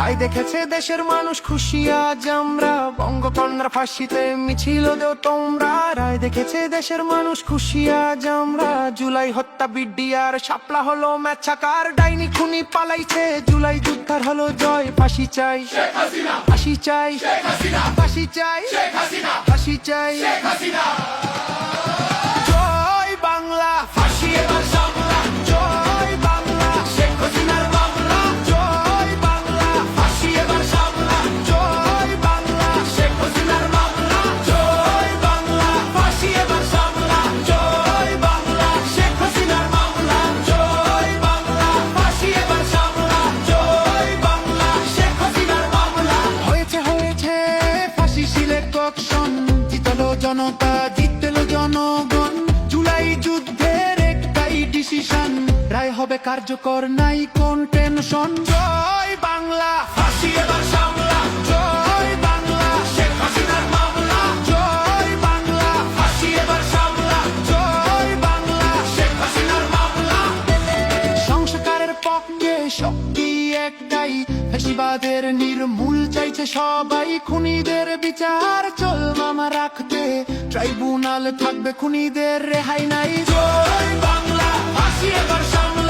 রায় দেখেছে দেশের মানুষ খুশি আজ আমরা, বঙ্গকন্যার ফাঁসিতে মিছিল দেও তোমরা। রায় দেখেছে দেশের মানুষ খুশি আজ আমরা, জুলাই হত্যা বিডিআর শাপলা হলো ম্যাচাকার। ডাইনি খুনি পালাইছে, জুলাই যুদ্ধার হলো জয়। ফাঁসি চাই, ফাঁসি চাই, ফাঁসি চাই, ফাঁসি চাই। জয় বাংলা, ফাঁসি এবার সামলা। জয় বাংলা, শেখ হাসিনার মামলা। জয় বাংলা, ফাঁসি এবার সামলা। জয় বাংলা, শেখ হাসিনার মামলা। জয় বাংলা, ফাঁসি এবার সামলা। জয় বাংলা, শেখ হাসিনার মামলা। জয় বাংলা, ফাঁসি এবার সামলা। জয় বাংলা, শেখ হাসিনার মামলা। হয়েছে হয়েছে ফাঁসি সিলেকশন, জিতলো জনতা, জিতলো জনগণ। জুলাই যুদ্ধের একটাই ডিসিশন, রায় হবে কার্যকর, নাই কোন টেনশন। জয় বাংলা, ফাঁসি এবার সামলা। জয় বাংলা, শেখ হাসিনার মামলা। জয় বাংলা, ফাঁসি এবার সামলা। জয় বাংলা, শেখ হাসিনার মামলা। সংস্কারের পক্ষে শক্তি একটাই, ফ্যাসিবাদের নির্মূল চাইছে সবাই। খুনিদের বিচার চল মামা রাখতে, ট্রাইব্যুনাল থাকবে, খুনিদের রেহাই নাই। জয় বাংলা, ফাঁসি এবার সামলা।